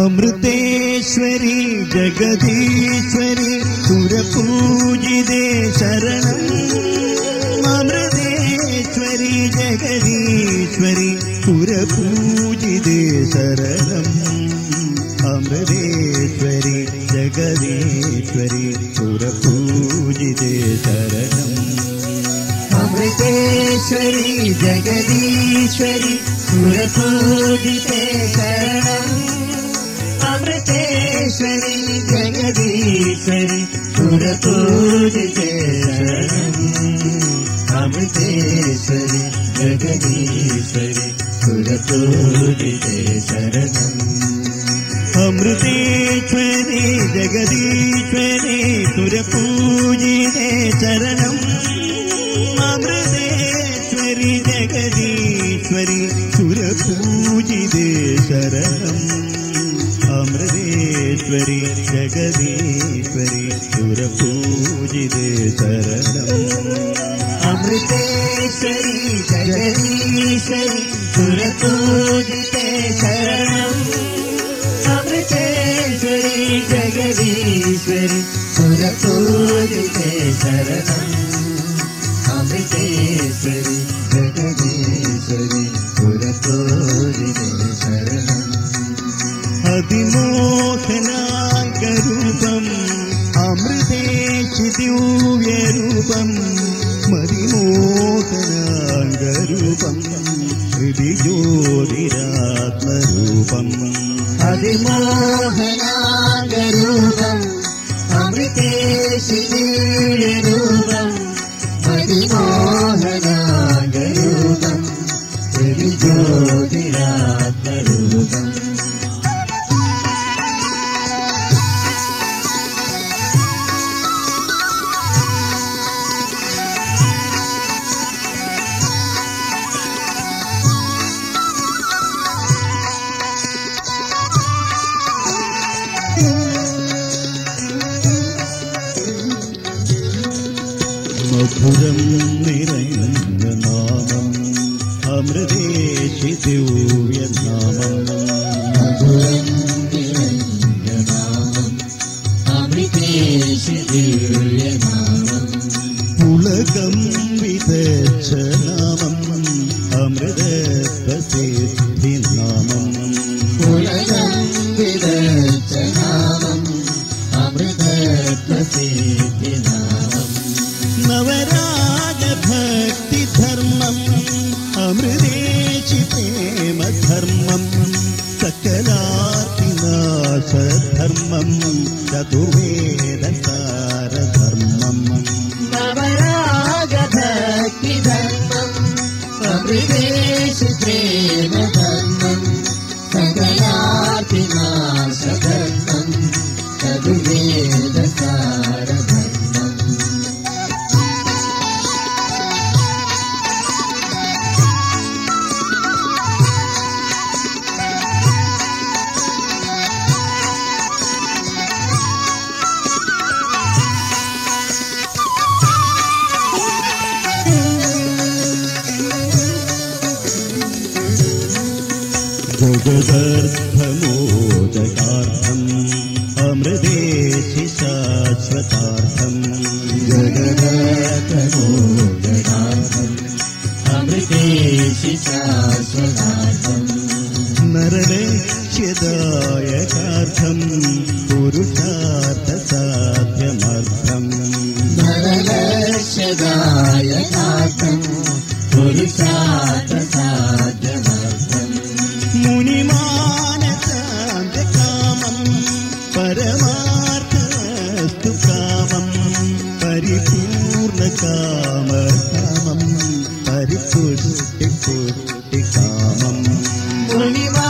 अमृतेश्वरी जगदीश्वरी सुरपूजिते शरणम् अमृतेश्वरी जगदीश्वरी सुरपूजिते शरणम् अमृतेश्वरी जगदीश्वरी सुरपूजिते शरणम् अमृतेश्वरी जगदीश्वरी सुरपूजिते शरणम् अमृतेश्वरी जगदीश्वरी सुरपूजिते शरणम् अमृतेश्वरी जगदीश्वरी सुरपूजिते शरणम् अमृतेश्वरी जगदीश्वरी सुरपूजिते शरणम् अमृतेश्वरी जगदीश्वरी सुरपूजिते शरणम् अमृतेश्वरी जगदीश्वरी सुरपूजिते शरणम् अमृतेश्वरी जगदीश्वरी सुरपूजिते शरणम् अमृतेश्वरी जगदीश्वरी सुरपूजिते शरणम् अमृतेश्वरी जगदीश्वरी सुरपूजिते शरणम् അതിമോഹനാംഗരൂപം അമൃതേശി ദിവ്യരൂപം മതിമോഹനാംഗരൂപം ഹൃദിജ്യോതിരാത്മരൂപം അതിമോഹനാംഗരൂപം അമൃതേശി ദിവ്യരൂപം മതിമോഹനാംഗരൂപം ഹൃദിജ്യോതിരാത്മരൂപം മധുരം നിറഞ്ഞ നാമം അമൃതേശി ദിവ്യനാമം മധുരം നിറഞ്ഞ നാമം അമൃതേശി ദിവ്യനാമം ഉലകം വിതച്ച നാമം അമൃതപ്രസിദ്ധി നാമം ഉലകം വിതച്ച നാമം അമൃതപ്രസിദ്ധി നാമം നവരാഗഭക്തിധർമ്മം അമൃതേശി പ്രേമധർമ്മം സകലാർത്തിനാശധർമ്മം ചതുർവേദസാരധർമ്മം നവരാഗഭക്തിധർമ്മം അമൃതേശി പ്രേമധർമ്മം സകലാർത്തിനാശധർമ്മം ചതുർവേദസാരധർമ്മം ജഗദർത്ഥമോദകാർത്ഥം അമൃതേശി ശാശ്വതാർത്ഥം ജഗദർത്ഥമോദകാർത്ഥം അമൃതേശി ശാശ്വതാർത്ഥം നരലക്ഷ്യദായകാർത്ഥം പുരുഷാർത്ഥസാധ്യമർത്ഥം നരലക്ഷ്യദായകാർത്ഥം പുരുഷാർത്ഥസാധ്യമർത്ഥം മുനിമാനസാന്തകാമം പരമാർത്ഥവസ്തു കാമം പരിപൂർണകാമകാമം പരിപുഷ്ടിപുഷ്ടികാമം മുനിമാനസാന്തകാമം